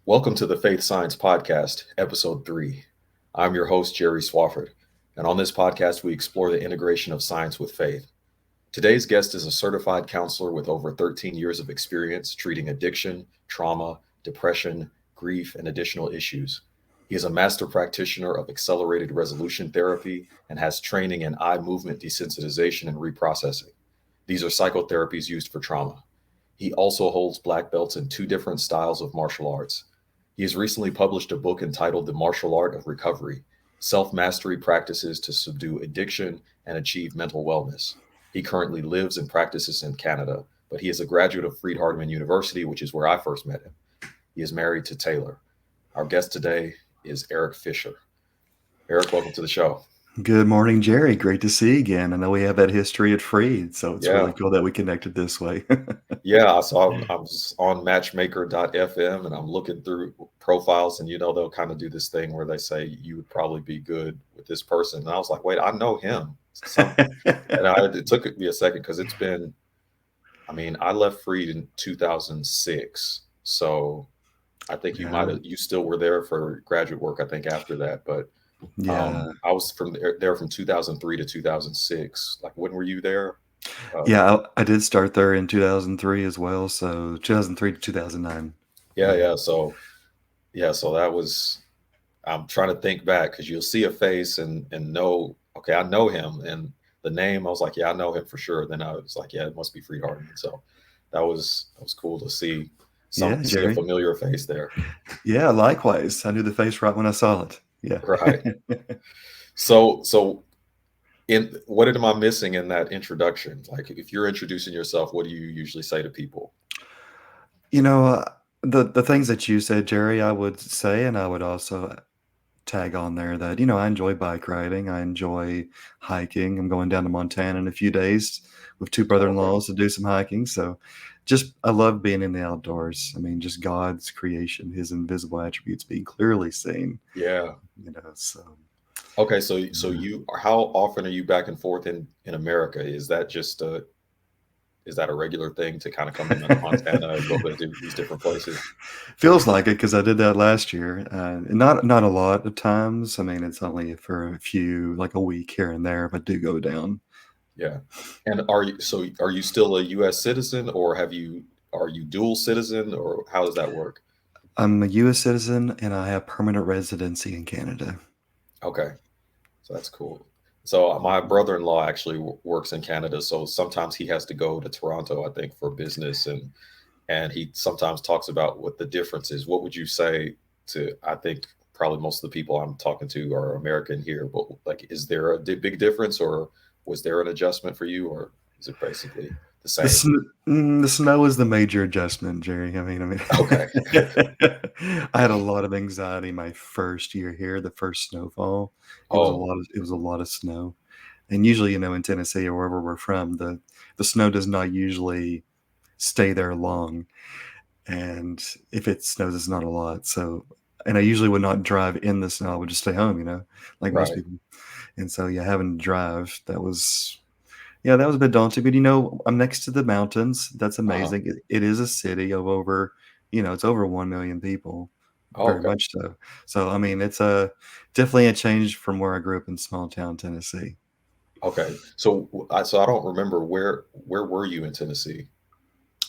Welcome to the Faith Science Podcast, Episode 3. I'm your host, Jerry Swafford, and on this podcast, we explore the integration of science with faith. Today's guest is a certified counselor with over 13 years of experience treating addiction, trauma, depression, grief, and additional issues. He is a master practitioner of accelerated resolution therapy and has training in eye movement desensitization and reprocessing. These are psychotherapies used for trauma. He also holds black belts in two different styles of martial arts. He has recently published a book entitled The Martial Art of Recovery: Self Mastery Practices to Subdue Addiction and Achieve Mental Wellness. He currently lives and practices in Canada, but he is a graduate of Freed Hardeman University, which is where I first met him. He is married to Taylor. Our guest today is Eric Fisher. Eric, welcome to the show. Good morning, Jerry. Great to see you again. I know we have that history at Freed, so it's Yeah, really cool that we connected this way. yeah. I was on matchmaker.fm and I'm looking through profiles, and they'll kind of do this thing where they say you would probably be good with this person. And I was like, wait, I know him. It took me a second because I left Freed in 2006. So I think Yeah, you still were there for graduate work, I think, after that. But yeah, I was there from 2003 to 2006. Like, when were you there? Uh, yeah. I did start there in 2003 as well, so 2003 to 2009. yeah, Yeah, yeah. So that was, I'm trying to think back because you'll see a face and know, okay, I know him. And the name, I was like, yeah, I know him for sure. Then I was like, yeah, it must be Freed Hardeman. So that was cool to yeah, see a Jerry. familiar face there. Yeah, likewise. I knew the face right when I saw it. Yeah. Right. So in what am I missing in that introduction? Like, if you're introducing yourself, what do you usually say to people? You know, the things that you said, Jerry, I would say, and I would also tag on there that, I enjoy bike riding. I enjoy hiking. I'm going down to Montana in a few days with two Oh, okay. brother-in-laws to do some hiking. So I love being in the outdoors. I mean, just God's creation, his invisible attributes being clearly seen, Yeah. so Okay. So yeah. how often are you back and forth in America? Is that a regular thing to kind of come to Montana and go to these different places? Feels like it because I did that last year. Not a lot of times. I mean, it's only for a few, like a week here and there, but do go down. Yeah. And are you still a US citizen, or are you dual citizen, or how does that work? I'm a U.S. citizen and I have permanent residency in Canada. Okay. So that's cool. So my brother-in-law actually works in Canada, so sometimes he has to go to Toronto, I think, for business, and he sometimes talks about what the difference is. What would you say to, I think probably most of the people I'm talking to are American here, but like, is there a big difference, or was there an adjustment for you, or is it basically the The same? sn the snow is the major adjustment, Jerry. I mean, Okay. I had a lot of anxiety my first year here, the first snowfall. Oh, It was a lot of snow. And usually, in Tennessee or wherever we're from, the snow does not usually stay there long. And if it snows, it's not a lot. So, and I usually would not drive in the snow. I would just stay home, like most right. people. And so, yeah, having to drive, that was a bit daunting, but I'm next to the mountains. That's Uh-huh. amazing. It is a city of over, it's over 1 million people, Oh, very okay. much so. So, I mean, it's definitely a change from where I grew up in small town Tennessee. Okay. So I don't remember where were you in Tennessee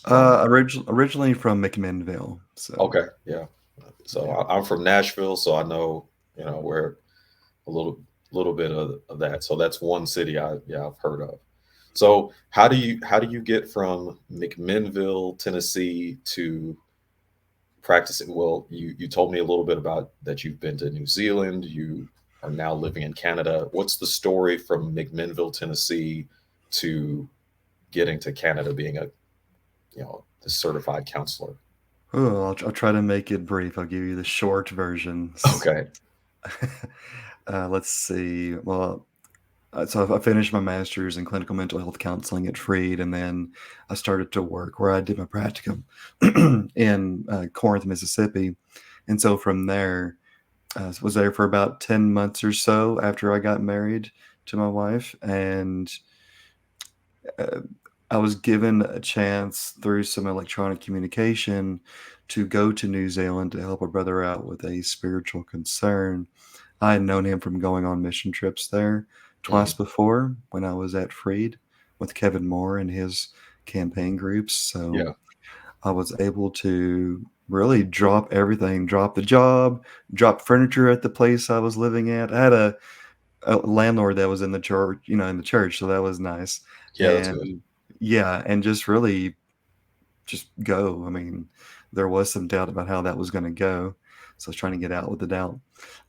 from? Originally from McMinnville. So, Okay, yeah. So yeah. I'm from Nashville, so I know, where a little bit of that. So that's one city I've heard of. So how do you get from McMinnville, Tennessee to practicing? Well, you told me a little bit about that you've been to New Zealand, you are now living in Canada. What's the story from McMinnville, Tennessee to getting to Canada being the certified counselor? Oh, I'll try to make it brief. I'll give you the short version. Okay. Let's see. Well, so I finished my master's in clinical mental health counseling at Freed, and then I started to work where I did my practicum in Corinth, Mississippi. And so from there, I was there for about 10 months or so after I got married to my wife. And uh, I was given a chance through some electronic communication to go to New Zealand to help a brother out with a spiritual concern. I had known him from going on mission trips there twice Mhm. before when I was at Freed with Kevin Moore and his campaign groups. So Yeah. I was able to really drop everything, drop the job, drop furniture at the place I was living at. I had a landlord that was in the church, in the church, so that was nice. Yeah, that's good. And yeah, and just really just go. I mean, there was some doubt about how that was going to go. So I was trying to get out with the doubt.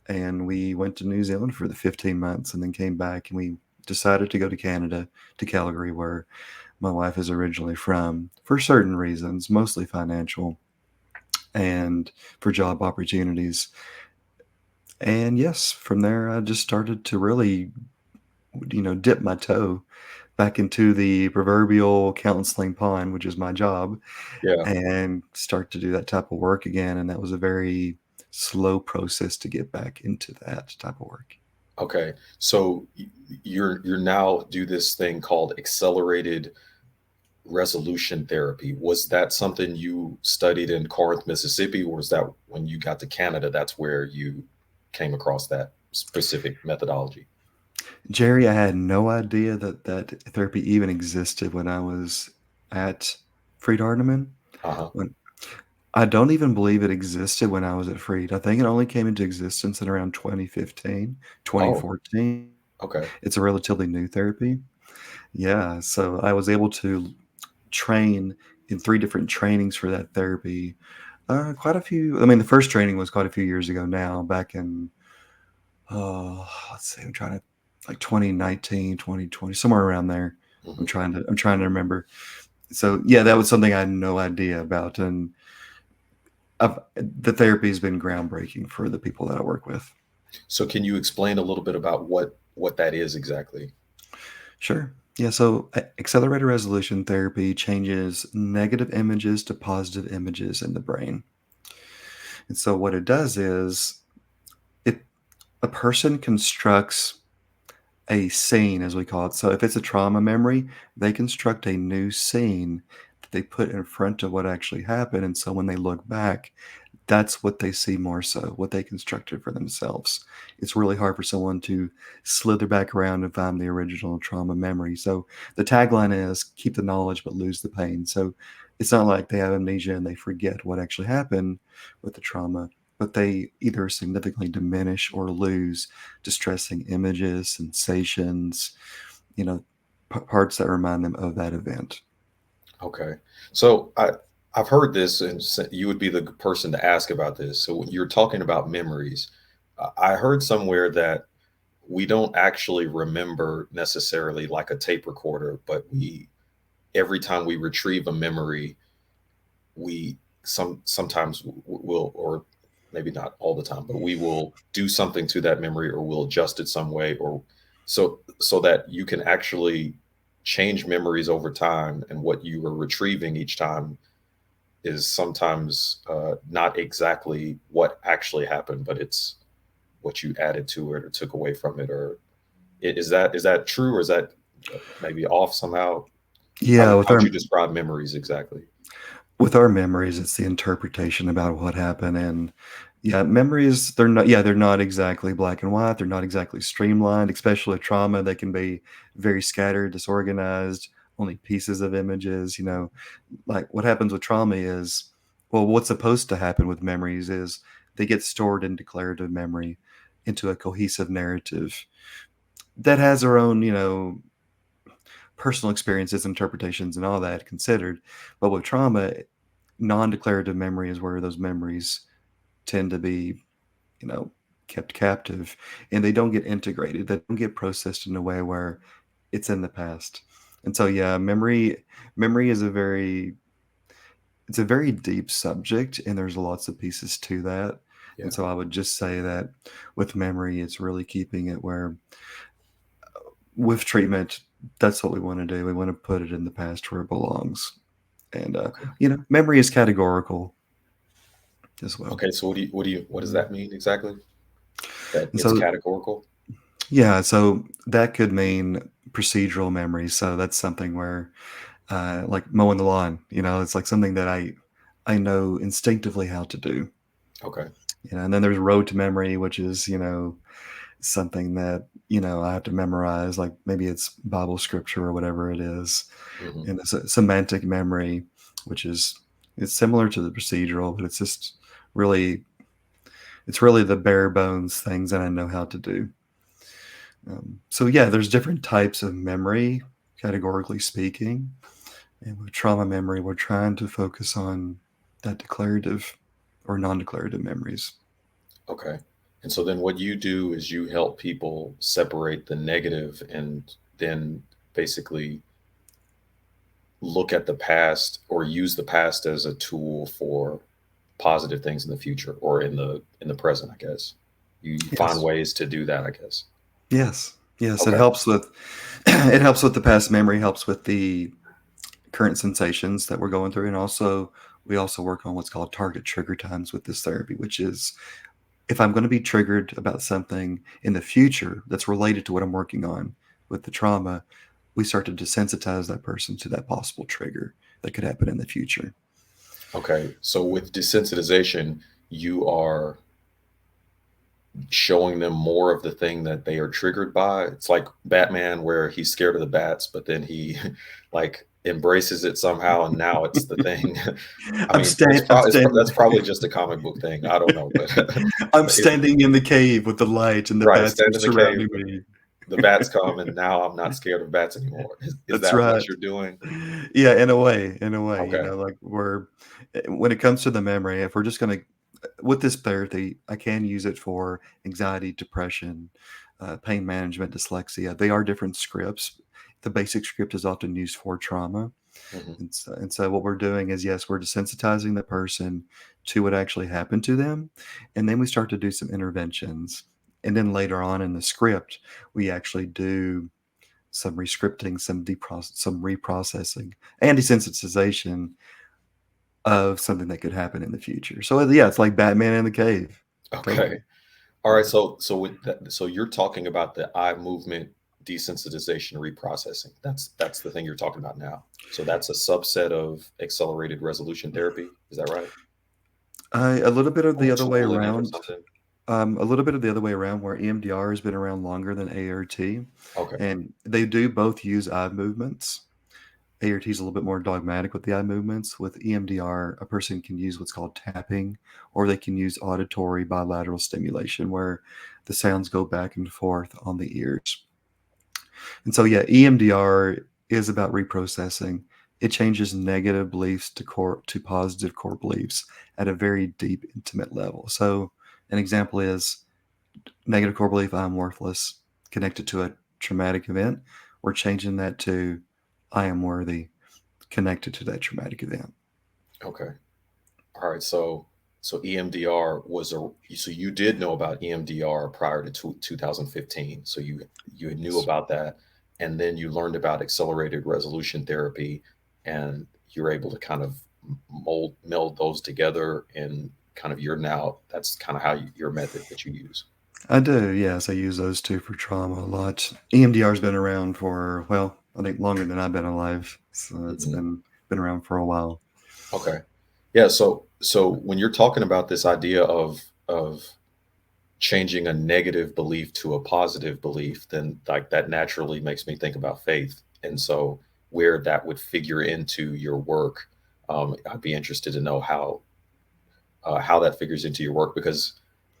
And we went to New Zealand for the 15 months and then came back and we decided to go to Canada, to Calgary, where my wife is originally from, for certain reasons, mostly financial and for job opportunities. And yes, from there, I just started to really, dip my toe back into the proverbial counseling pond, which is my job, Yeah. and start to do that type of work again. And that was a very slow process to get back into that type of work. Okay. So you're now do this thing called accelerated resolution therapy. Was that something you studied in Corinth, Mississippi, or was that when you got to Canada, that's where you came across that specific methodology? Jerry, I had no idea that that therapy even existed when I was at Freed Hardeman. Uh-huh. When I don't even believe it existed when I was at Freed. I think it only came into existence in around 2015, Oh, 2014. okay. It's a relatively new therapy. Yeah, so I was able to train in 3 different trainings for that therapy. Quite a few, I mean, the first training was quite a few years ago now, back in, let's see, I'm trying to, like 2019, 2020, somewhere around there. I'm Mhm. trying to I'm trying to remember. So, yeah, that was something I had no idea about, and the therapy has been groundbreaking for the people that I work with. So can you explain a little bit about what that is exactly? Sure. Yeah, so accelerated resolution therapy changes negative images to positive images in the brain. And so what it does is it a person constructs a scene, as we call it. So if it's a trauma memory, they construct a new scene that they put in front of what actually happened. And so when they look back, that's what they see more so, what they constructed for themselves. It's really hard for someone to slither back around and find the original trauma memory. So the tagline is keep the knowledge but lose the pain. So it's not like they have amnesia and they forget what actually happened with the trauma, but they either significantly diminish or lose distressing images, sensations, you know, parts that remind them of that event. Okay. So I've heard this, and you would be the person to ask about this. So when you're talking about memories, I heard somewhere that we don't actually remember necessarily like a tape recorder, but we every time we retrieve a memory, we sometimes will, or maybe not all the time, but we will do something to that memory, or we'll adjust it some way, or so that you can actually change memories over time, and what you are retrieving each time is sometimes not exactly what actually happened, but it's what you added to it or took away from it. Or is that true, or is that maybe off somehow? Yeah, with How would our you describe memories exactly? with our memories, it's the interpretation about what happened. And yeah, memories, they're not exactly black and white. They're not exactly streamlined, especially with trauma. They can be very scattered, disorganized, only pieces of images. Like what happens with trauma is, well, what's supposed to happen with memories is they get stored in declarative memory into a cohesive narrative that has their own, personal experiences, interpretations, and all that considered. But with trauma, non-declarative memory is where those memories tend to be, you know, kept captive, and they don't get integrated. They don't get processed in a way where it's in the past. And so, yeah, memory is a very deep subject, and there's lots of pieces to that. And Yeah. so, I would just say that with memory, it's really keeping it where, with treatment, that's what we want to do. We want to put it in the past where it belongs. And Okay. memory is categorical as well. Okay. So what does that mean exactly? That And it's so, categorical? yeah, so that could mean procedural memory. So that's something where like mowing the lawn. It's like something that I know instinctively how to do. Okay. And then there's road to memory, which is something that I have to memorize. Like maybe it's Bible scripture or whatever it is, Hmm. and it's a semantic memory, which is it's similar to the procedural, but it's just really it's really the bare bones things that I know how to do. So yeah, there's different types of memory, categorically speaking. And with trauma memory, we're trying to focus on that declarative or non-declarative memories. Okay. And so then what you do is you help people separate the negative and then basically look at the past or use the past as a tool for positive things in the future or in the present, I guess. You find Yes. ways to do that, I guess. Yes. Yes. It Okay. helps with it helps with the past memory, helps with the current sensations that we're going through. And also we also work on what's called target trigger times with this therapy, which is if I'm going to be triggered about something in the future that's related to what I'm working on with the trauma, we start to desensitize that person to that possible trigger that could happen in the future. Okay. So with desensitization, you are showing them more of the thing that they are triggered by. It's like Batman where he's scared of the bats, but then he like embraces it somehow and now it's the thing. I I'm mean, stand I'm standing that's probably just a comic book thing. I don't know, but I'm but it, standing in the cave with the light and the right, bats are stand in the cave, surrounding me. the bats come and now I'm not scared of bats anymore. Is That's that what right. you're doing? Yeah, in a way, Okay. like when it comes to the memory, if we're just gonna with this therapy, I can use it for anxiety, depression, pain management, dyslexia. They are different scripts. The basic script is often used for trauma. Hmm. And so what we're doing is, yes, we're desensitizing the person to what actually happened to them. And then we start to do some interventions. And then later on in the script, we actually do some rescripting, some reprocessing, and desensitization of something that could happen in the future. So yeah, it's like Batman in the cave. Okay. Totally. All right, Yeah. so with that, so you're talking about the eye movement desensitization reprocessing. That's the thing you're talking about now. So that's a subset of accelerated resolution therapy. Is that right? A little bit of Or the a other way tool in it or around. something? A little bit of the other way around, where EMDR has been around longer than ART, Okay. and they do both use eye movements. ART is a little bit more dogmatic with the eye movements. With EMDR, a person can use what's called tapping, or they can use auditory bilateral stimulation, where the sounds go back and forth on the ears. And so, yeah, EMDR is about reprocessing. It changes negative beliefs to positive core beliefs at a very deep, intimate level. So, an example is negative core belief, I'm worthless, connected to a traumatic event. We're changing that to I am worthy, connected to that traumatic event. Okay. All right. So EMDR was a so you did know about EMDR prior to 2015. So you knew Yes. about that, and then you learned about accelerated resolution therapy, and you're able to kind of meld those together and kind of that's kind of your method that you use. I do, yes. I use those two for trauma a lot. EMDR's been around for, well, I think longer than I've been alive. So it's Mhm. been around for a while. Okay. Yeah. So when you're talking about this idea of changing a negative belief to a positive belief, then like that naturally makes me think about faith. And so where that would figure into your work, I'd be interested to know how that figures into your work because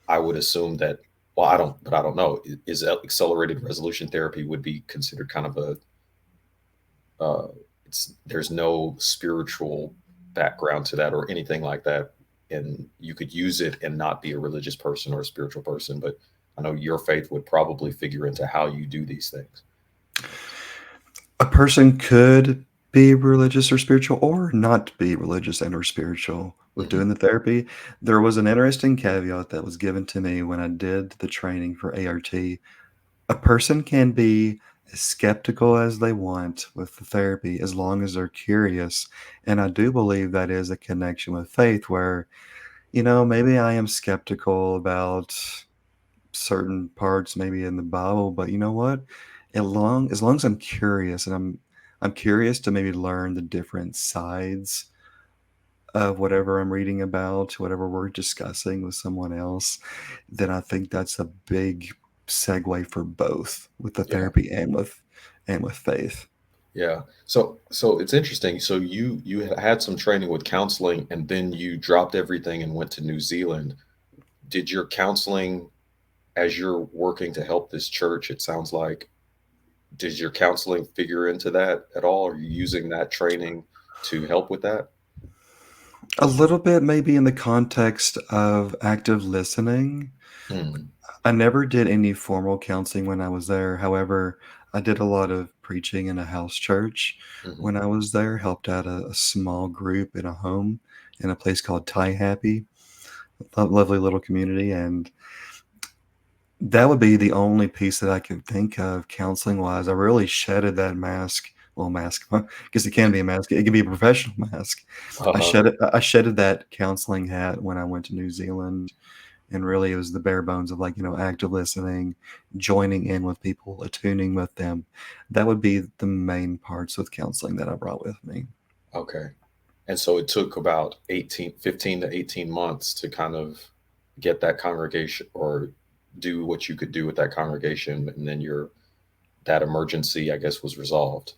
I would assume that. Well, I don't know. Is accelerated resolution therapy would be considered kind of a it's there's no spiritual background to that or anything like that, and you could use it and not be a religious person or a spiritual person, but I know your faith would probably figure into how you do these things. A person could be religious or spiritual or not be religious and or spiritual with Hmm. doing the therapy. There was an interesting caveat that was given to me when I did the training for ART. A person can be as skeptical as they want with the therapy as long as they're curious. And I do believe that is a connection with faith where, maybe I am skeptical about certain parts maybe in the Bible, but you know what? As long as I'm curious and I'm curious to maybe learn the different sides of whatever I'm reading about, whatever we're discussing with someone else, then I think that's a big segue for both with the Yeah. therapy and with faith. Yeah. So it's interesting. So you had some training with counseling and then you dropped everything and went to New Zealand. Did your counseling, as you're working to help this church, it sounds like, did your counseling figure into that at all? Are you using that training to help with that? A little bit maybe in the context of active listening. Mm, I never did any formal counseling when I was there. However, I did a lot of preaching in a house church mhm. when I was there, helped out a small group in a home in a place called Thai Happy, a lovely little community. And that would be the only piece that I can think of counseling wise. I really shedded that mask. Well, mask, because it can be a mask. It can be a professional mask. Uh-huh. I shedded that counseling hat when I went to New Zealand, and really it was the bare bones of like, active listening, joining in with people, attuning with them. That would be the main parts with counseling that I brought with me. Okay. And so it took about 15 to 18 months to kind of get that congregation or do what you could do with that congregation. And then that emergency, I guess, was resolved.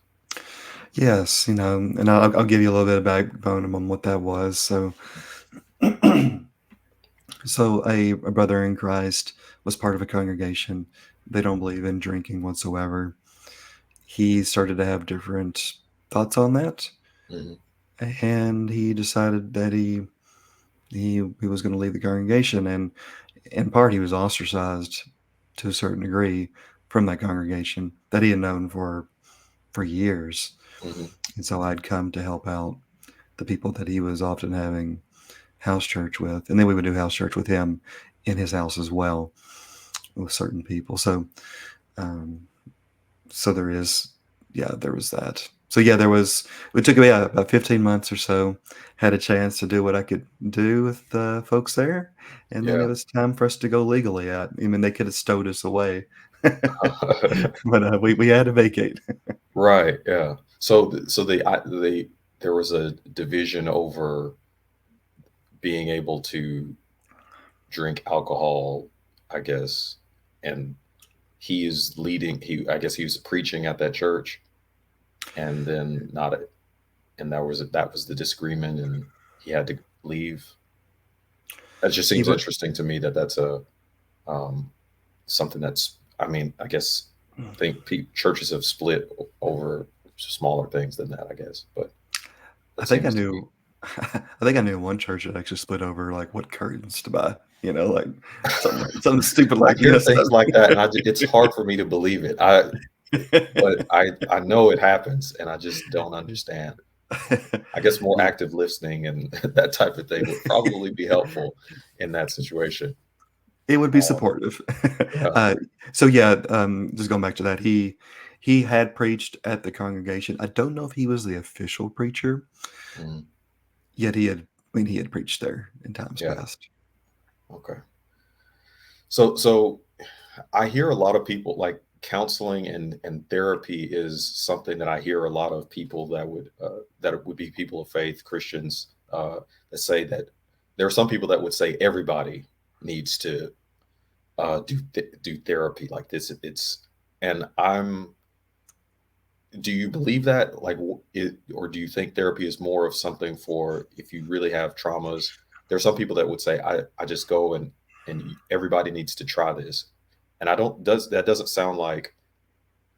Yes, and I'll give you a little bit of backbone on what that was. So, so a brother in Christ was part of a congregation. They don't believe in drinking whatsoever. He started to have different thoughts on that, Hmm. and he decided that he was going to leave the congregation, and in part he was ostracized to a certain degree from that congregation that he had known for years. Hmm. And so I'd come to help out the people that he was often having house church with, and then we would do house church with him in his house as well with certain people. Um, so there is, yeah, there was that. So yeah, it took me about 15 months or so, had a chance to do what I could do with the folks there. And then it Yeah. was time for us to go legally out. I mean, they could have stowed us away, but we had to vacate. Right. Yeah. So there was a division over being able to drink alcohol, I guess, and he is leading. I guess he was preaching at that church, and then not, and that was the disagreement, and he had to leave. That just He seems wa- interesting to me that that's a um, something that's. I mean, I guess think churches have split over smaller things than that, I guess, but I that think I seems to be. knew. I think I knew one church that actually split over like what curtains to buy. Like something stupid I like hear this. things like that, and it's hard for me to believe it. But I know it happens, and I just don't understand. I guess more Yeah. active listening and that type of thing would probably be helpful in that situation. It would be Um, supportive. yeah. Uh, so yeah, just going back to that, he had preached at the congregation. I don't know if he was the official preacher, Mhm. yet he had preached there in times Yeah. past. Okay. So I hear a lot of people like counseling and therapy is something that I hear a lot of people that would be people of faith, Christians, that say that there are some people that would say everybody needs to do therapy like this. And I'm. Do you believe that? Like, or do you think therapy is more of something for if you really have traumas? There are some people that would say, I just go and everybody needs to try this. And I don't does that doesn't sound like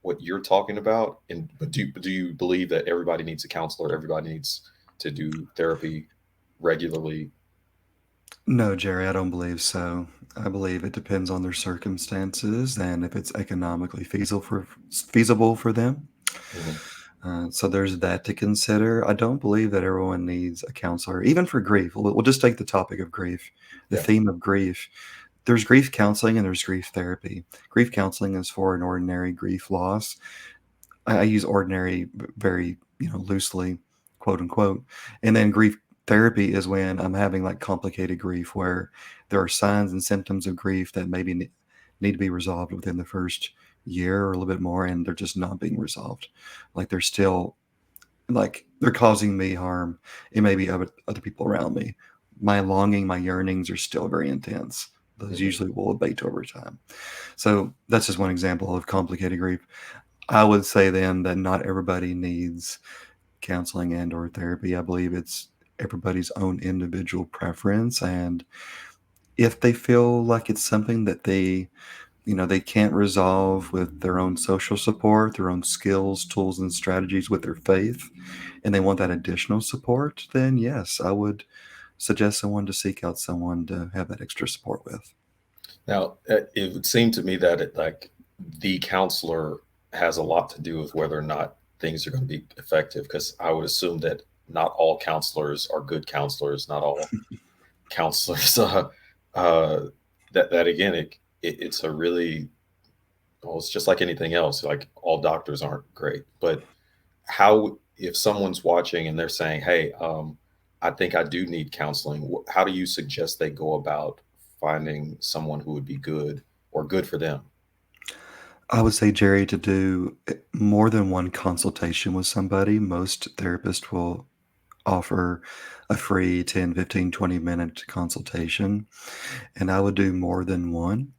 what you're talking about. And but do you believe that everybody needs a counselor? Everybody needs to do therapy regularly? No, Jerry, I don't believe so. I believe it depends on their circumstances and if it's economically feasible for them. Mhm. So there's that to consider. I don't believe that everyone needs a counselor, even for grief. We'll just take the topic of grief, the Yeah. theme of grief. There's grief counseling and there's grief therapy. Grief counseling is for an ordinary grief loss. I use ordinary very, loosely, quote unquote. And then grief therapy is when I'm having like complicated grief where there are signs and symptoms of grief that maybe need to be resolved within the first year or a little bit more, and they're just not being resolved. Like they're still like they're causing me harm. It may be other people around me. My longing, my yearnings are still very intense. Those Mhm. usually will abate over time. So that's just one example of complicated grief. I would say then that not everybody needs counseling and or therapy. I believe it's everybody's own individual preference, and if they feel like it's something that they can't resolve with their own social support, their own skills, tools, and strategies with their faith, and they want that additional support, then yes, I would suggest someone to seek out someone to have that extra support with. Now, it would seem to me that like the counselor has a lot to do with whether or not things are going to be effective. Because I would assume that not all counselors are good counselors. Not all counselors. Uh, that again, it's a really well. It's just like anything else. Like all doctors aren't great, but how if someone's watching and they're saying, "Hey, I think I do need counseling." How do you suggest they go about finding someone who would be good or good for them? I would say, Jerry, to do more than one consultation with somebody. Most therapists will offer a free 10, 15, 20-minute consultation, and I would do more than one.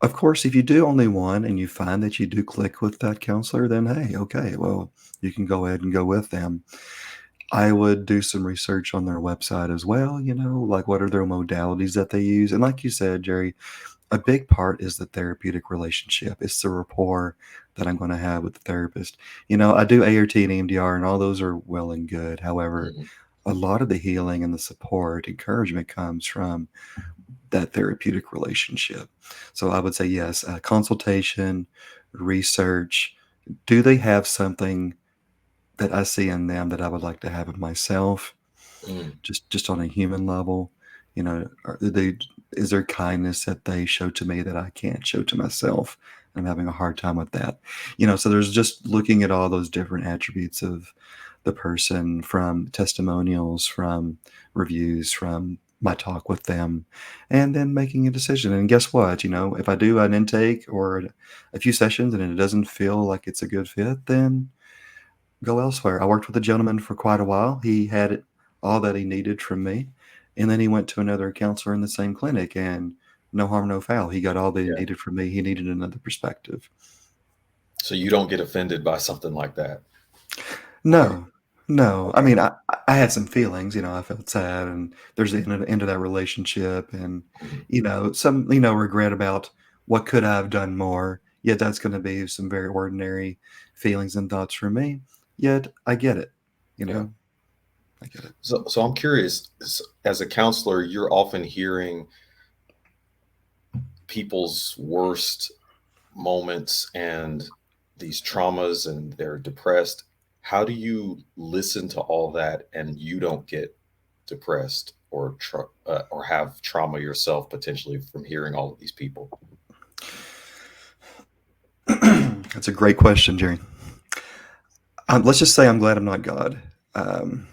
Of course, if you do only one and you find that you do click with that counselor, then hey, okay, well, you can go ahead and go with them. I would do some research on their website as well, like what are their modalities that they use. And like you said, Jerry, a big part is the therapeutic relationship. It's the rapport that I'm going to have with the therapist. I do ART and EMDR, and all those are well and good. However, Mhm. a lot of the healing and the support, encouragement comes from that therapeutic relationship. So I would say yes, consultation, research. Do they have something that I see in them that I would like to have in myself? Mm. Just on a human level, is there kindness that they show to me that I can't show to myself? I'm having a hard time with that. So there's just looking at all those different attributes of the person, from testimonials, from reviews, from my talk with them, and then making a decision. And guess what? If I do an intake or a few sessions and it doesn't feel like it's a good fit, then go elsewhere. I worked with a gentleman for quite a while. He had all that he needed from me, and then he went to another counselor in the same clinic, and no harm, no foul. He got all that he Yeah. needed from me. He needed another perspective. So you don't get offended by something like that, or No, no. I okay. mean, I had some feelings. I felt sad, and there's the end of that relationship, and Mhm. some regret about what could I have done more. Yet that's going to be some very ordinary feelings and thoughts for me. Yet I get it. You Yeah. know, I get it. So I'm curious. As a counselor, you're often hearing people's worst moments and these traumas, and they're depressed. How do you listen to all that and you don't get depressed or have trauma yourself potentially from hearing all of these people? That's a great question, Jerry. Let's just say I'm glad I'm not God. Um,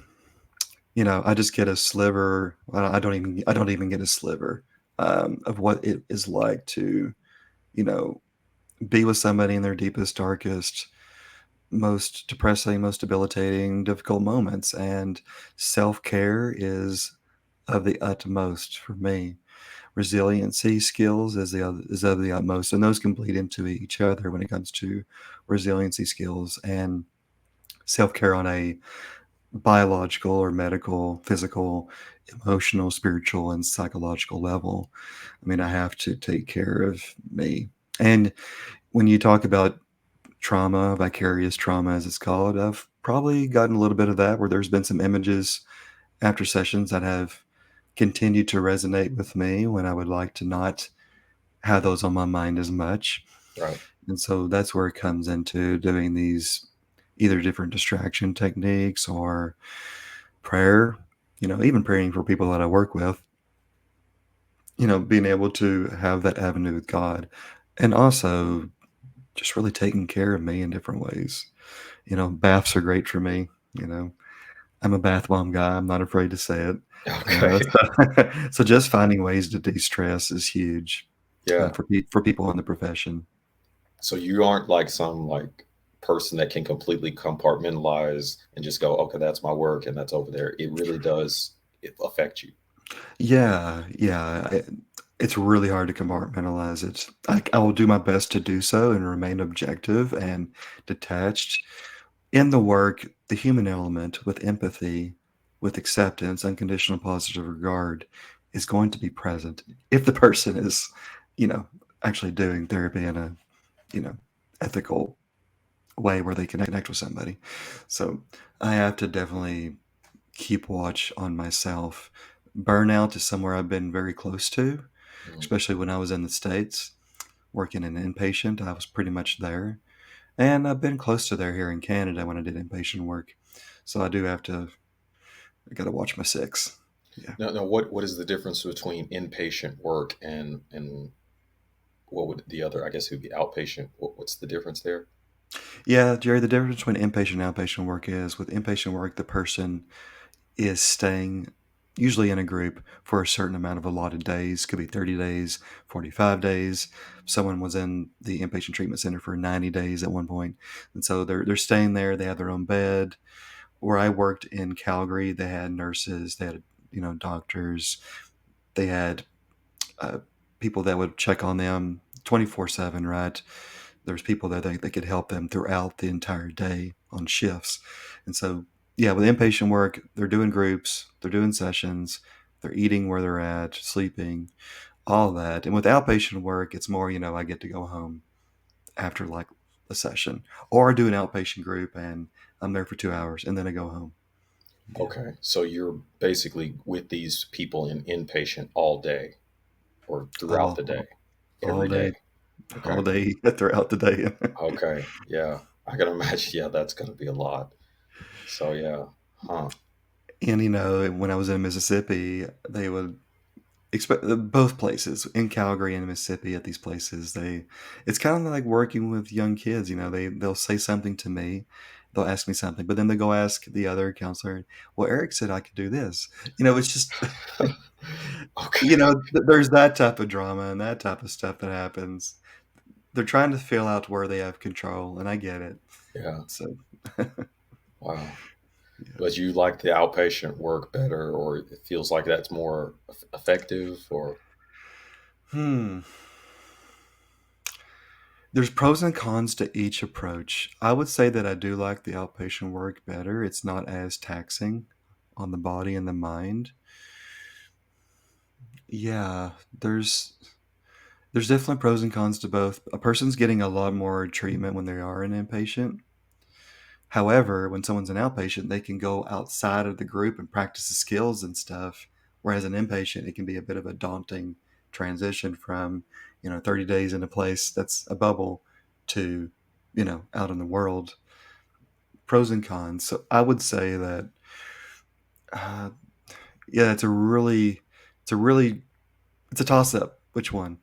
I just get a sliver. I don't even get a sliver of what it is like to, you know, be with somebody in their deepest, darkest, most depressing, most debilitating, difficult moments. And self care is of the utmost for me. Resiliency skills is of the utmost, and those can bleed into each other when it comes to resiliency skills and self care on a biological or medical, physical, emotional, spiritual, and psychological level. I mean, I have to take care of me. And when you talk about trauma, vicarious trauma, as it's called, I've probably gotten a little bit of that where there's been some images after sessions that have continued to resonate with me when I would like to not have those on my mind as much. Right. And so that's where it comes into doing these either different distraction techniques or prayer, even praying for people that I work with, being able to have that avenue with God, and also just really taking care of me in different ways. Baths are great for me. You know, I'm a bath bomb guy. I'm not afraid to say it. Okay. So just finding ways to de-stress is huge Yeah. for people in the profession. So you aren't like some like person that can completely compartmentalize and just go, okay, that's my work and that's over there. It really does affect you. Yeah, yeah. It's really hard to compartmentalize it. I will do my best to do so and remain objective and detached. In the work, the human element with empathy, with acceptance, unconditional positive regard is going to be present if the person is, you know, actually doing therapy in a, you know, ethical way where they can connect with somebody. So I have to definitely keep watch on myself. Burnout is somewhere I've been very close to, Mm. especially when I was in the States working in inpatient. I was pretty much there. And I've been close to there here in Canada when I did inpatient work. So I do have to, I got to watch my six. Yeah. No, what is the difference between inpatient work and what would the other? I guess it would be outpatient. What's the difference there? Yeah, Jerry, the difference between inpatient and outpatient work is with inpatient work, the person is staying usually in a group for a certain amount of allotted days, could be 30 days, 45 days. Someone was in the inpatient treatment center for 90 days at one point. And so they're staying there, they have their own bed. Where I worked in Calgary, they had nurses, they had, doctors, they had uh, people that would check on them 24/7, right? There's people that they could help them throughout the entire day on shifts. And so, yeah, with inpatient work, they're doing groups, they're doing sessions, they're eating where they're at, sleeping, all that. And with outpatient work, it's more, I get to go home after like a session or I do an outpatient group and I'm there for 2 hours and then I go home. Yeah. Okay, so you're basically with these people in inpatient all day or throughout All, the day, all every day, day. Okay. all day throughout the day. Okay. Yeah. I can imagine. Yeah, that's going to be a lot. So, yeah. Huh. And, when I was in Mississippi, they would expect both places in Calgary and Mississippi at these places. It's kind of like working with young kids. They'll say something to me, they'll ask me something, but then they go ask the other counselor. Well, Eric said I could do this. It's just, Okay. there's that type of drama and that type of stuff that happens. They're trying to feel out where they have control, and I get it. Yeah. So, Wow. yeah. But you like the outpatient work better, or it feels like that's more effective, or Hmm. There's pros and cons to each approach. I would say that I do like the outpatient work better. It's not as taxing on the body and the mind. Yeah, there's definitely pros and cons to both. A person's getting a lot more treatment when they are an inpatient. However, when someone's an outpatient, they can go outside of the group and practice the skills and stuff. Whereas an inpatient, it can be a bit of a daunting transition from, 30 days in a place that's a bubble to, out in the world. Pros and cons. So I would say that, uh, yeah, it's a really, it's a toss up. Which one?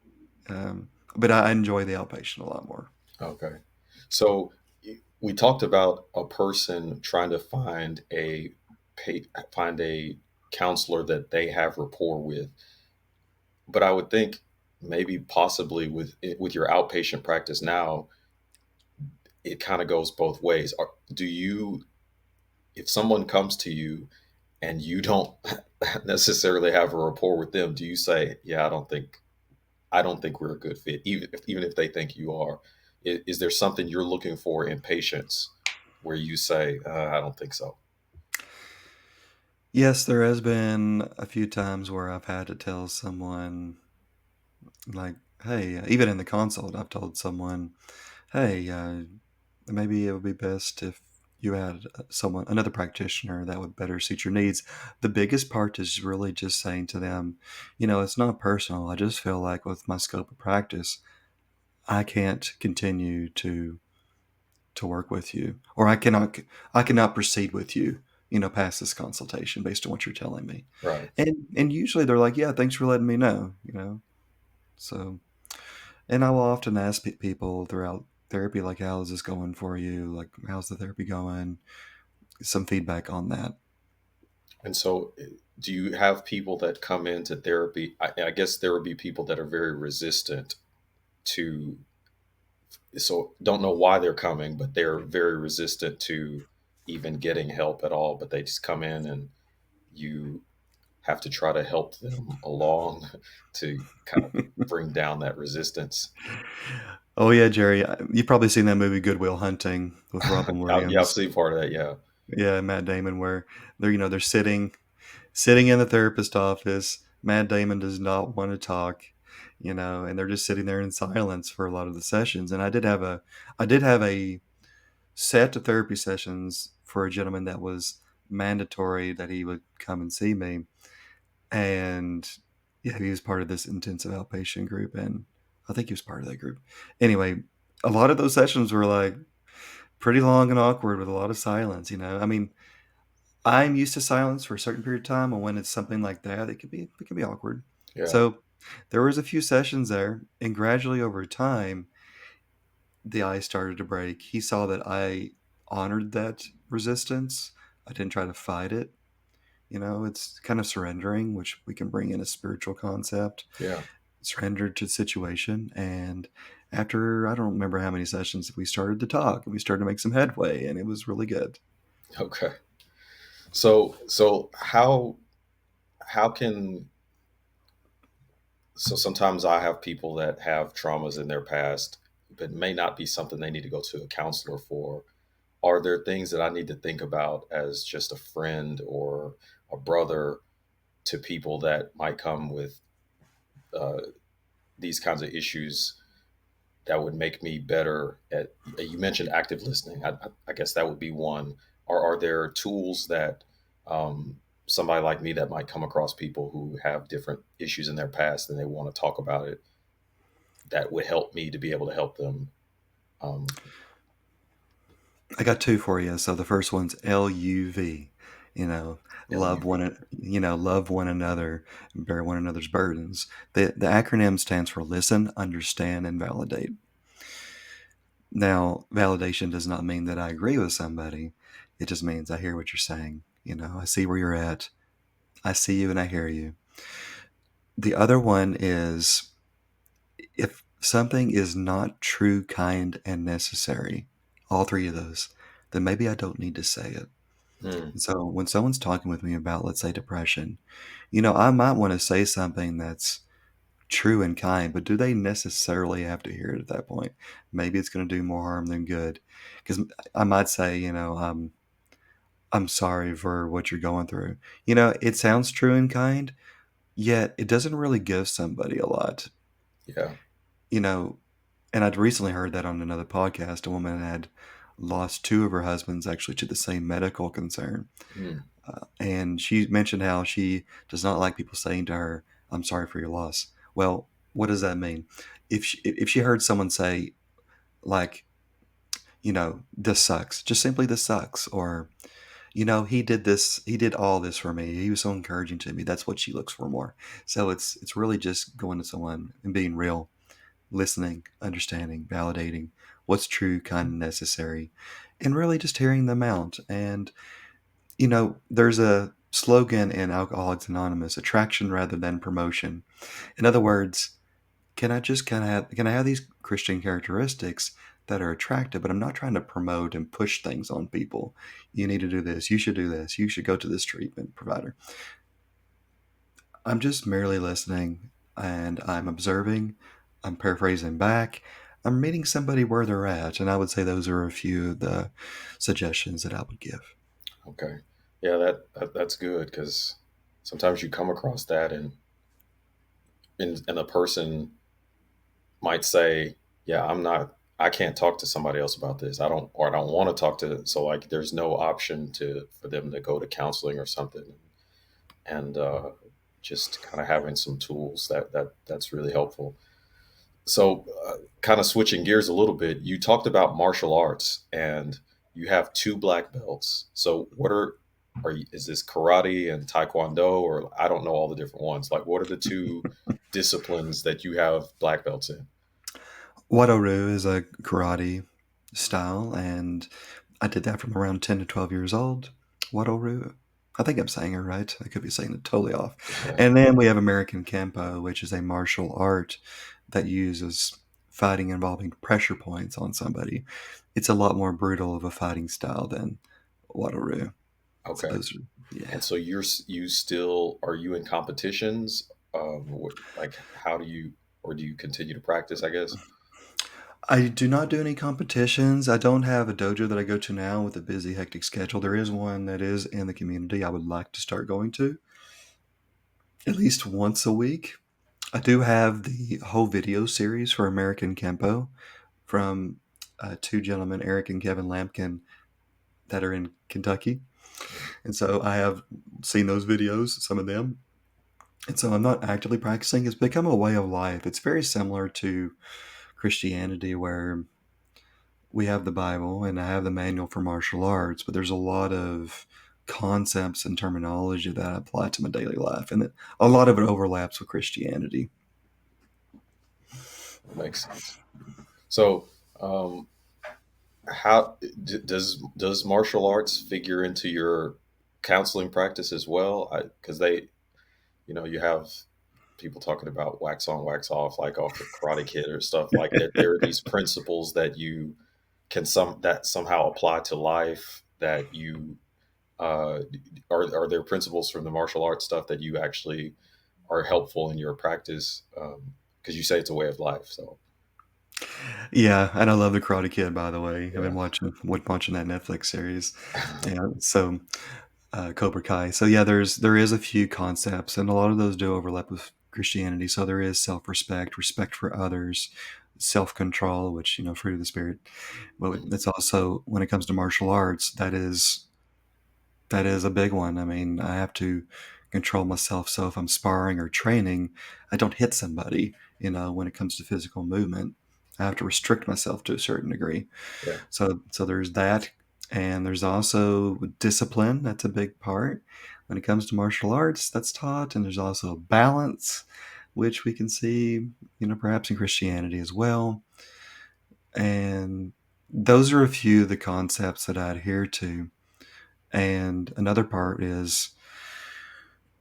But I enjoy the outpatient a lot more. okay. So we talked about a person trying to find a counselor that they have rapport with, but I would think maybe possibly with your outpatient practice now, it kind of goes both ways. Do you, if someone comes to you and you don't necessarily have a rapport with them, do you say, "Yeah, I don't think we're a good fit," even if they think you are? Is there something you're looking for in patients where you say, "I don't think so"? Yes, there has been a few times where I've had to tell someone, like, hey, even in the consult, I've told someone, hey, maybe it would be best if you had another practitioner that would better suit your needs. The biggest part is really just saying to them, it's not personal. I just feel like with my scope of practice, I can't continue to work with you, or I cannot proceed with you, past this consultation based on what you're telling me. Right. And usually they're like, yeah, thanks for letting me know. So, and I will often ask people throughout therapy, like, how is this going for you? Like, how's the therapy going? Some feedback on that. And so, do you have people that come into therapy? I guess there would be people that are very resistant to so don't know why they're coming, but they're very resistant to even getting help at all. But they just come in, and you have to try to help them along to kind of bring down that resistance. Oh yeah, Jerry, you've probably seen that movie Goodwill Hunting with Robin Yeah, I've Williams. seen part of that. Yeah. Yeah, Matt Damon, where they're sitting in the therapist office. Matt Damon does not want to talk, and they're just sitting there in silence for a lot of the sessions. And I did have a set of therapy sessions for a gentleman that was mandatory that he would come and see me. And yeah, he was part of this intensive outpatient group, and I think he was part of that group. Anyway, a lot of those sessions were like pretty long and awkward with a lot of silence. I mean, I'm used to silence for a certain period of time, and when it's something like that, it can be awkward. Yeah. So there was a few sessions there, and gradually over time, the ice started to break. He saw that I honored that resistance. I didn't try to fight it. It's kind of surrendering, which we can bring in a spiritual concept. Yeah. Surrendered to the situation, and after I don't remember how many sessions, we started to talk and we started to make some headway, and it was really good. Okay. So how can so sometimes I have people that have traumas in their past, but may not be something they need to go to a counselor for. Are there things that I need to think about as just a friend or a brother to people that might come with uh, these kinds of issues that would make me better at? You mentioned active listening. I guess that would be one. Or are there tools that somebody like me that might come across people who have different issues in their past and they want to talk about it, that would help me to be able to help them? Um, I got two for you. So the first one's LUV. Love LUV. love one another, and bear one another's burdens. The acronym stands for listen, understand, and validate. Now, validation does not mean that I agree with somebody. It just means I hear what you're saying. I see where you're at. I see you and I hear you. The other one is, if something is not true, kind, and necessary, all three of those, then maybe I don't need to say it. Hmm. And so when someone's talking with me about, let's say, depression, I might want to say something that's true and kind, but do they necessarily have to hear it at that point? Maybe it's going to do more harm than good. Because I might say, I'm sorry for what you're going through. It sounds true and kind, yet it doesn't really give somebody a lot. Yeah. You know, and I'd recently heard that on another podcast. A woman had lost two of her husbands actually to the same medical concern. Hmm. And she mentioned how she does not like people saying to her, I'm sorry for your loss. Well, what does that mean? If she heard someone say, like, this sucks, just simply this sucks, or, he did this, he did all this for me. He was so encouraging to me. That's what she looks for more. So it's really just going to someone and being real, listening, understanding, validating what's true, kind, and necessary, and really just hearing them out. And there's a slogan in Alcoholics Anonymous: attraction rather than promotion. In other words, can I have these Christian characteristics that are attractive, but I'm not trying to promote and push things on people. You need to do this. You should do this. You should go to this treatment provider. I'm just merely listening, and I'm observing. I'm paraphrasing back. I'm meeting somebody where they're at, and I would say those are a few of the suggestions that I would give. Okay. Yeah, that's good because sometimes you come across that, and a person might say, "Yeah, I can't talk to somebody else about this. I don't want to talk to." So like, there's no option to for them to go to counseling or something, and just kind of having some tools that's really helpful. So, kind of switching gears a little bit, you talked about martial arts, and you have two black belts. So, is this karate and taekwondo, or I don't know all the different ones. Like, what are the two disciplines that you have black belts in? Wado-ryu is a karate style, and I did that from around 10 to 12 years old. Wado-ryu. I think I'm saying it right. I could be saying it totally off. Yeah. And then we have American Kempo, which is a martial art that uses fighting involving pressure points on somebody, it's a lot more brutal of a fighting style than Waterloo. So Okay. those are, yeah. And so you still are you in competitions? Like how do you or do you continue to practice, I guess? I do not do any competitions. I don't have a dojo that I go to now with a busy, hectic schedule. There is one that is in the community I would like to start going to at least once a week. I do have the whole video series for American Kempo from two gentlemen, Eric and Kevin Lampkin, that are in Kentucky. And so I have seen those videos, some of them. And so I'm not actively practicing. It's become a way of life. It's very similar to Christianity, where we have the Bible and I have the manual for martial arts, but there's a lot of concepts and terminology that I apply to my daily life. And a lot of it overlaps with Christianity. Makes sense. So, how does martial arts figure into your counseling practice as well? Because you have people talking about wax on, wax off, like off the Karate Kid or stuff like that. There are these principles that you can somehow apply to life that you uh, are there principles from the martial arts stuff that you actually are helpful in your practice? Because you say it's a way of life. So Yeah, and I love the Karate Kid, by the way. I've been yeah, watching that Netflix series. Yeah, so Cobra Kai. So yeah, there is a few concepts, and a lot of those do overlap with Christianity. So there is self-respect, respect for others, self-control, which fruit of the spirit. But Mhm. it's also, when it comes to martial arts, that is a big one. I mean, I have to control myself. So if I'm sparring or training, I don't hit somebody. When it comes to physical movement, I have to restrict myself to a certain degree. Yeah, So there's that, and there's also discipline. That's a big part when it comes to martial arts. That's taught, and there's also balance, which we can see, perhaps in Christianity as well. And those are a few of the concepts that I adhere to. And another part is,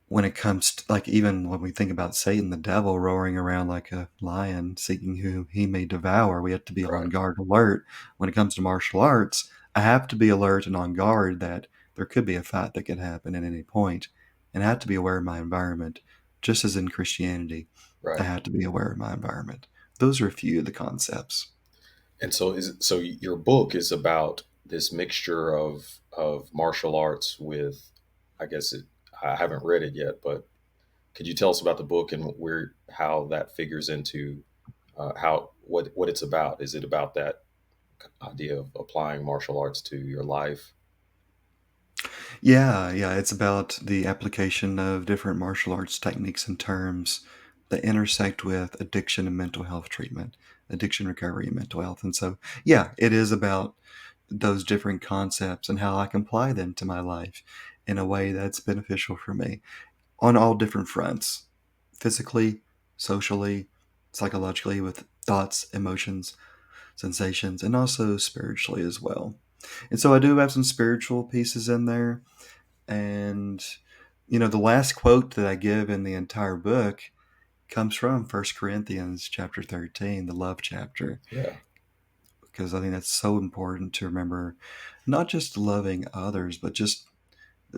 when it comes to, like, even when we think about Satan, the devil roaring around like a lion seeking who he may devour, we have to be on right. guard, alert. When it comes to martial arts, I have to be alert and on guard that there could be a fight that could happen at any point, and I have to be aware of my environment. Just as in Christianity, I Right. have to be aware of my environment. Those are a few of the concepts. And so your book is about this mixture of martial arts with, I guess I haven't read it yet, but could you tell us about the book and where how that figures into how what it's about? Is it about that idea of applying martial arts to your life? Yeah, yeah, it's about the application of different martial arts techniques and terms that intersect with addiction and mental health treatment, addiction recovery and mental health. And so, yeah, it is about those different concepts and how I can apply them to my life in a way that's beneficial for me on all different fronts: physically, socially, psychologically, with thoughts, emotions, sensations, and also spiritually as well. And so I do have some spiritual pieces in there, and the last quote that I give in the entire book comes from First Corinthians chapter 13, the love chapter, Yeah. because I think that's so important to remember, not just loving others, but just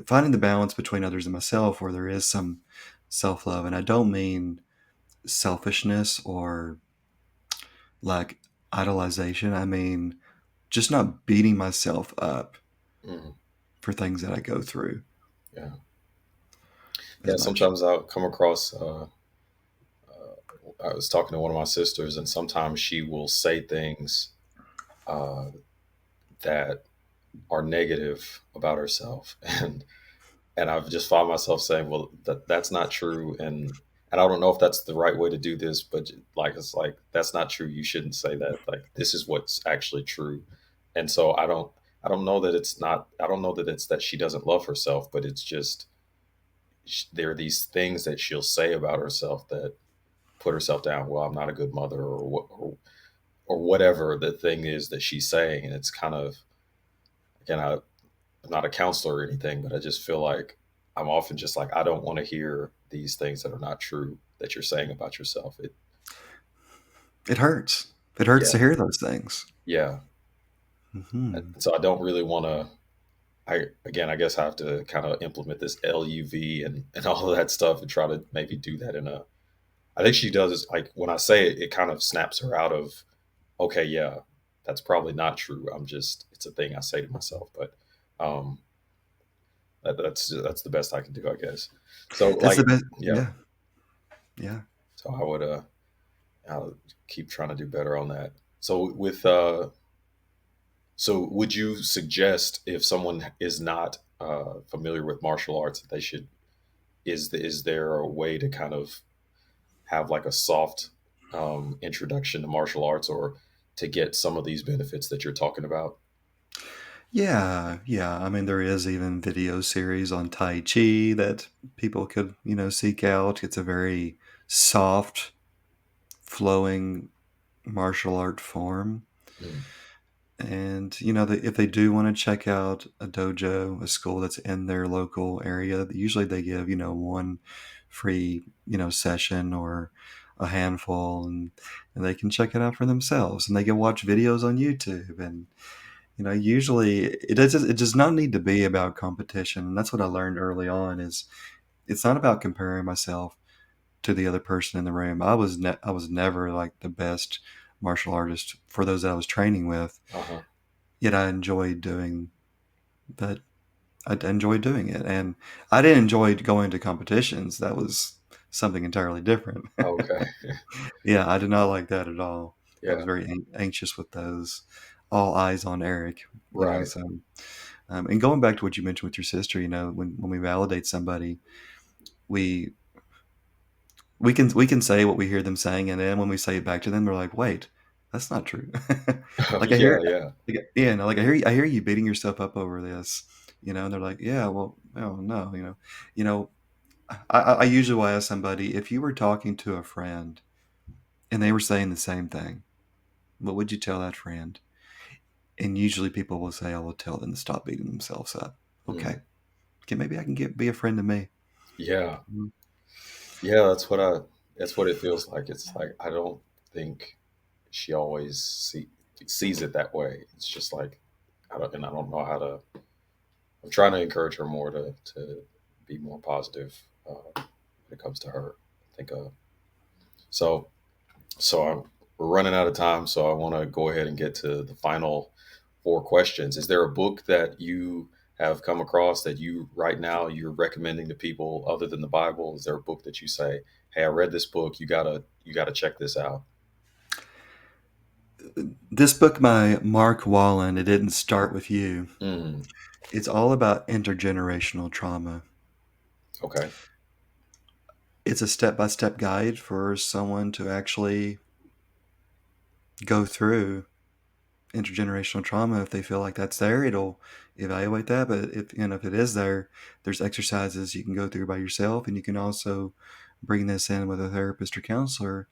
finding the balance between others and myself, where there is some self-love. And I don't mean selfishness or like idolization. I mean just not beating myself up Mhm. for things that I go through Yeah. as Yeah. much. Sometimes I'll come across. I was talking to one of my sisters, and sometimes she will say things uh, that are negative about herself, and I've just found myself saying, "Well, that's not true," and I don't know if that's the right way to do this, but like it's like that's not true. You shouldn't say that. Like this is what's actually true, and so I don't know that it's not. I don't know that it's that she doesn't love herself, but it's just there are these things that she'll say about herself that put herself down. Well, I'm not a good mother, or whatever the thing is that she's saying, and it's kind of again, I'm not a counselor or anything, but I just feel like I'm often just like I don't want to hear these things that are not true that you're saying about yourself. It hurts. It hurts Yeah. to hear those things. Yeah. Hmm. So I don't really want to. I guess I have to kind of implement this LUV and all of that stuff and try to maybe do that in a. I think she does like when I say it, it kind of snaps her out of. Okay, yeah, that's probably not true. I'm just. It's a thing I say to myself, but um, that's the best I can do, I guess. So That's the like, best. yeah. Yeah. Yeah. So I would I'll keep trying to do better on that. So with so would you suggest if someone is not familiar with martial arts that they should is there a way to kind of have like a soft introduction to martial arts or to get some of these benefits that you're talking about? Yeah. Yeah. I mean, there is even video series on Tai Chi that people could, seek out. It's a very soft, flowing martial art form. Mm, And, if they do want to check out a dojo, a school that's in their local area, usually they give, one free, session or a handful, and they can check it out for themselves, and they can watch videos on YouTube. And, usually it does not need to be about competition. And that's what I learned early on is it's not about comparing myself to the other person in the room. I was never like the best martial artist for those that I was training with, uh-huh. yet I enjoyed doing that. I enjoyed doing it, and I didn't enjoy going to competitions. That was something entirely different. Okay. Yeah, I did not like that at all. I was Yeah. very anxious with those. All eyes on Eric, Right. So, and going back to what you mentioned with your sister, when we validate somebody, we we can say what we hear them saying, and then when we say it back to them, they're like, "Wait, that's not true." Like I Yeah. hear, Yeah. yeah, no, like I hear you beating yourself up over this, and they're like, "Yeah, well, no, you know." I usually will ask somebody if you were talking to a friend and they were saying the same thing, what would you tell that friend? And usually people will say, "I will tell them to stop beating themselves up." Mm, Okay, okay, maybe I can be a friend to me. yeah. Mhm. Yeah. That's what it feels like. It's like I don't think she always sees it that way. It's just like I don't know how to. I'm trying to encourage her more to be more positive when it comes to her. I think so. We're running out of time, so I want to go ahead and get to the final four questions. Is there a book that you have come across that you right now you're recommending to people other than the Bible? Is there a book that you say, "Hey, I read this book. You gotta check this out." This book by Mark Wallen, It Didn't Start With You. Mm, It's all about intergenerational trauma. okay. It's a step by step guide for someone to actually go through intergenerational trauma. If they feel like that's there, it'll evaluate that. But if it is there, there's exercises you can go through by yourself, and you can also bring this in with a therapist or counselor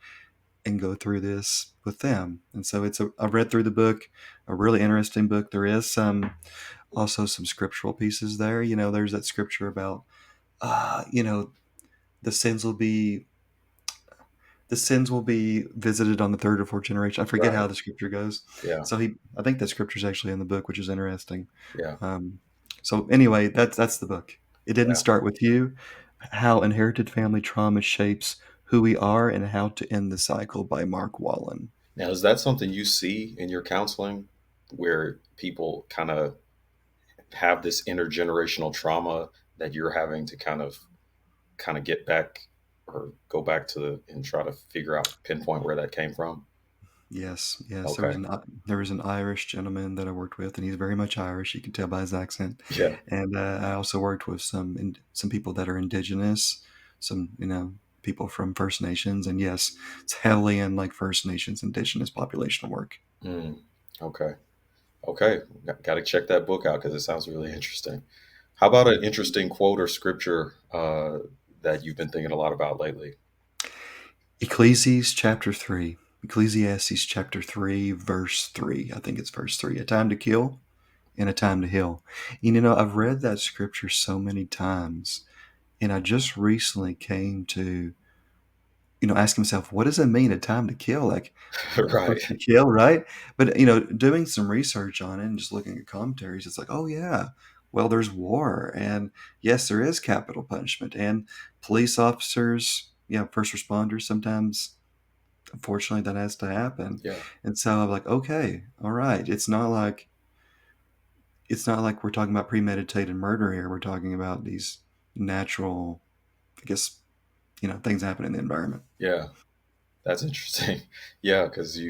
and go through this with them. And so I've read through the book, a really interesting book. There is also some scriptural pieces there. There's that scripture about, uh, you know, the sins will be the sins will be visited on the third or fourth generation. I forget Right. how the scripture goes. Yeah. So I think that scripture is actually in the book, which is interesting. Yeah. Um, so anyway, that's the book. It didn't Yeah. start with you. How inherited family trauma shapes who we are and how to end the cycle by Mark Wallen. Now, is that something you see in your counseling where people kind of have this intergenerational trauma that you're having to kind of get back or go back to and try to figure out pinpoint where that came from? Yes, yes. Okay. There was an Irish gentleman that I worked with, and he's very much Irish. You can tell by his accent. Yeah. And I also worked with some people that are indigenous, some people from First Nations, and yes, it's heavily in like First Nations indigenous population work. Mm, okay. Okay. Got to check that book out because it sounds really interesting. How about an interesting quote or scripture that you've been thinking a lot about lately? Ecclesiastes chapter 3, verse 3. I think it's verse 3. A time to kill and a time to heal. I've read that scripture so many times, and I just recently came to asking myself, what does it mean a time to kill? Like, Right. to kill, right? But, doing some research on it and just looking at commentaries, it's like, oh, yeah, well, there's war. And yes, there is capital punishment. And police officers, yeah, first responders, sometimes, unfortunately, that has to happen. Yeah. And so I'm like, okay, all right. It's not like we're talking about premeditated murder here. We're talking about these natural, I guess, things happen in the environment. Yeah. That's interesting. Yeah, because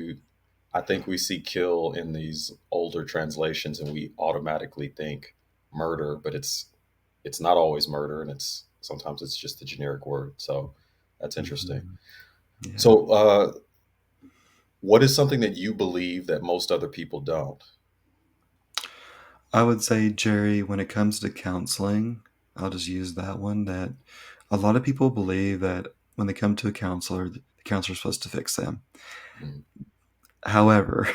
I think we see kill in these older translations, and we automatically think murder, but it's not always murder, and sometimes it's just the generic word. So that's interesting. Mhm. Yeah. So, what is something that you believe that most other people don't? I would say, Jerry, when it comes to counseling, I'll just use that one, that a lot of people believe that when they come to a counselor, the counselor's supposed to fix them. Mm. However,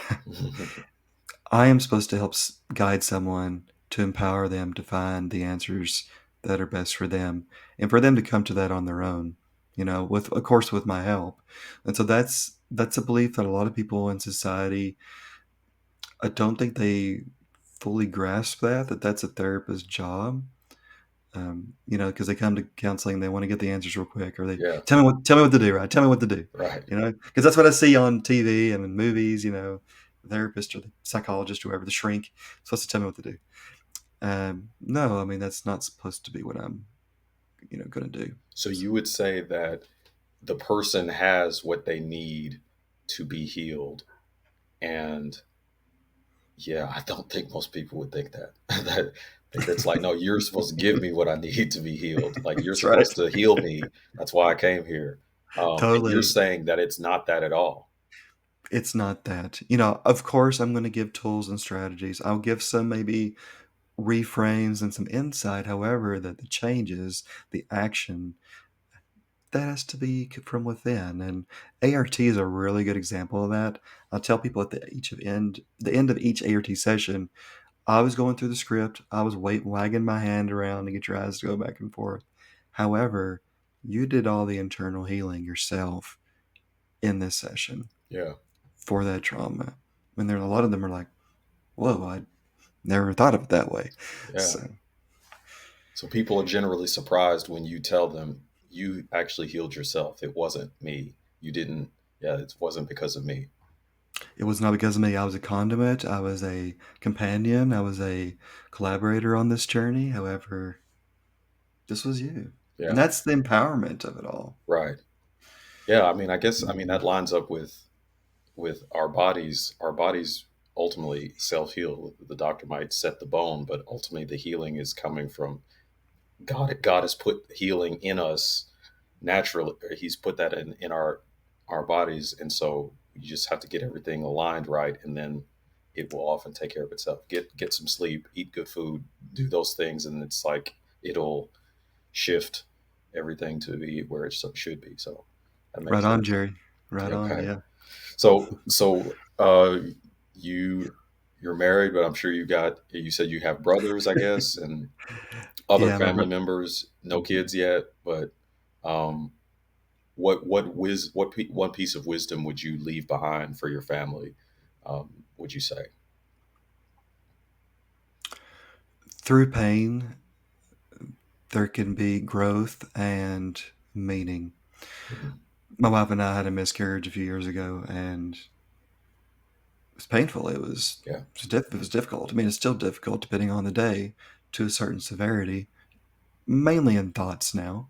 I am supposed to help guide someone to empower them to find the answers that are best for them and for them to come to that on their own, with, of course, with my help. And so that's a belief that a lot of people in society, I don't think they fully grasp that that's a therapist's job. Because they come to counseling, they want to get the answers real quick, or they Yeah, tell me what to do, right? Tell me what to do, right. because that's what I see on TV and in movies. The therapist or the psychologist, whoever, the shrink, supposed to tell me what to do. No, I mean that's not supposed to be what I'm, going to do. So So, you would say that the person has what they need to be healed, and yeah, I don't think most people would think that. that that's like, no, you're supposed to give me what I need to be healed. Like you're that's right. supposed to heal me. That's why I came here. And you're Totally, saying that it's not that at all. it's not that. Of course, I'm going to give tools and strategies. I'll give some maybe reframes and some insight. However, that the changes, the action, that has to be from within. And ART is a really good example of that. I'll tell people at the end of each ART session, I was going through the script. I was wagging my hand around to get your eyes to go back and forth. However, you did all the internal healing yourself in this session Yeah, for that trauma. And there, a lot of them are like, "Whoa, I never thought of it that way." yeah. So So people are generally surprised when you tell them you actually healed yourself. It wasn't me. You didn't. Yeah, it wasn't because of me. it was not because of me. I was a conduit. I was a companion. I was a collaborator on this journey. However, this was you. And Yeah, that's the empowerment of it all. right. Yeah, I mean, I guess Mhm. that lines up with our bodies. Our bodies ultimately self heal. The doctor might set the bone, but ultimately the healing is coming from God. God has put healing in us naturally. He's put that in our bodies, and so you just have to get everything aligned right, and then it will often take care of itself. Get some sleep, eat good food, do those things, and it's like it'll shift everything to be where it should be. So that Right makes on, sense. Jerry. Right Yeah, on. okay. Yeah. So you you're married, but I'm sure you said you have brothers, I guess, and other Yeah, my family brother. members. No kids yet, but um, one piece of wisdom would you leave behind for your family? Would you say? Through pain, there can be growth and meaning. Mhm. My wife and I had a miscarriage a few years ago, and it was painful. Yeah. It was difficult. I mean, it's still difficult depending on the day to a certain severity, mainly in thoughts now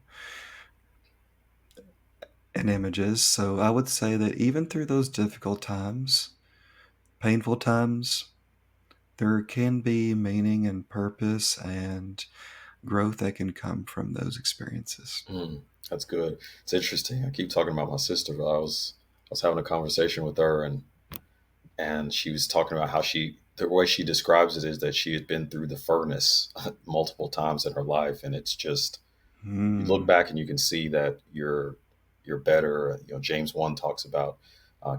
and images. So I would say that even through those difficult times, painful times, there can be meaning and purpose and growth that can come from those experiences. Mm, that's good. It's interesting. I keep talking about my sister. I was having a conversation with her, and she was talking about how the way she describes it is that she had been through the furnace multiple times in her life, and it's just you look Hmm. back and you can see that you're better. James 1 talks about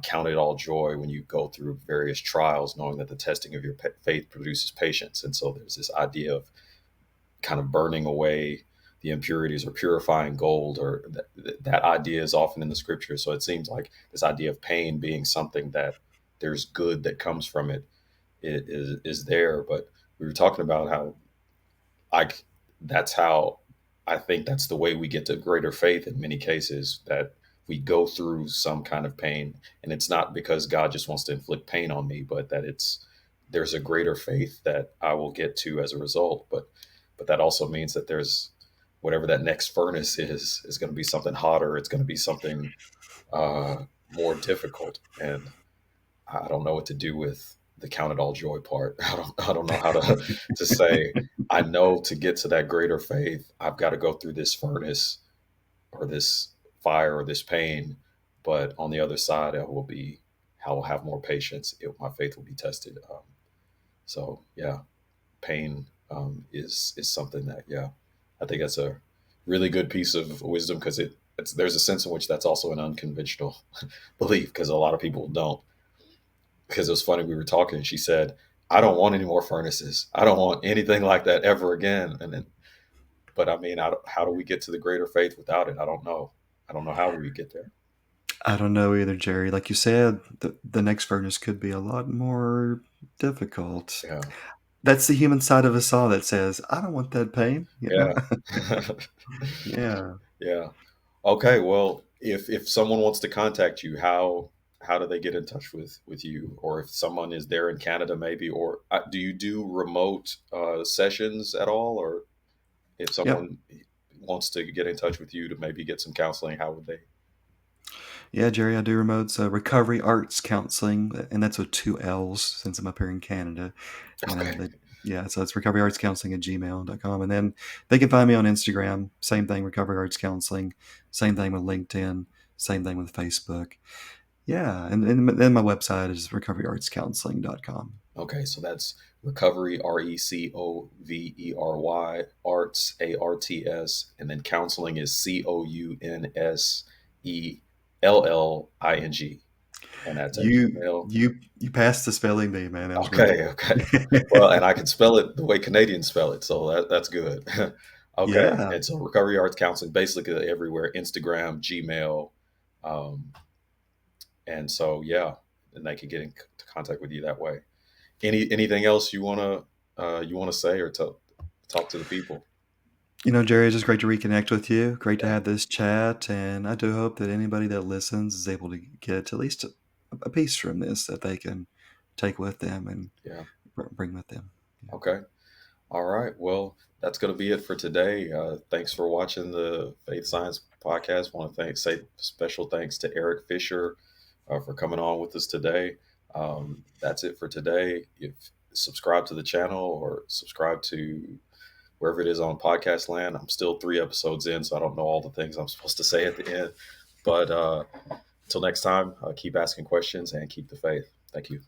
count it all joy when you go through various trials, knowing that the testing of your faith produces patience. And so there's this idea of kind of burning away the impurities or purifying gold, or that idea is often in the scripture. So it seems like this idea of pain being something that there's good that comes from it, is there. But we were talking about how I that's how I think that's the way we get to greater faith in many cases, that we go through some kind of pain, and it's not because God just wants to inflict pain on me, but that there's a greater faith that I will get to as a result. But that also means that there's whatever that next furnace is going to be something hotter. It's going to be something more difficult, and I don't know what to do with the count it all joy part. I don't know how to say, I know to get to that greater faith, I've got to go through this furnace or this fire or this pain. But on the other side, I will have more patience. My faith will be tested. So yeah, pain is something that, yeah, I think that's a really good piece of wisdom, because there's a sense in which that's also an unconventional belief, because a lot of people don't. Because it was funny, we were talking and she said, I don't want any more furnaces. I don't want anything like that ever again. And then, but I mean, how do we get to the greater faith without it? I don't know. I don't know how we get there. I don't know either, Jerry. Like you said, the next furnace could be a lot more difficult. Yeah. That's the human side of us all that says, I don't want that pain. Yeah. Yeah. Yeah. Okay. Well, if someone wants to contact you, how do they get in touch with you? Or if someone is there in Canada, maybe, or do you do remote sessions at all? Or if Yep. someone wants to get in touch with you to maybe get some counseling, how would they? Yeah, Jerry, I do remote recovery arts counseling, and that's with two L's since I'm up here in Canada. Okay. Yeah, so it's recoveryartscounseling at gmail.com. And then they can find me on Instagram. Same thing, Recovery Arts Counseling. Same thing with LinkedIn. Same thing with Facebook. Yeah, and then my website is recoveryartscounseling.com. Okay, so that's recovery, recovery, arts, arts, and then counseling is counselling, and that's at You Gmail. you passed the spelling bee, man. That was great. Okay, okay. Well, and I can spell it the way Canadians spell it, so that's good. Okay, Yeah. and so recovery arts counseling basically everywhere: Instagram, Gmail, um, and so yeah, and they can get in contact with you that way. Anything else you wanna say or talk to the people? Jerry, it's just great to reconnect with you. Great to Yeah, have this chat. And I do hope that anybody that listens is able to get at least a piece from this that they can take with them and yeah. bring with them. Yeah. Okay. All right. Well, that's going to be it for today. Thanks for watching the Faith Science podcast. Want to say special thanks to Eric Fisher for coming on with us today. That's it for today. If subscribe to the channel or subscribe to wherever it is on podcast land. I'm still 3 episodes in, so I don't know all the things I'm supposed to say at the end. But until next time, keep asking questions and keep the faith. Thank you.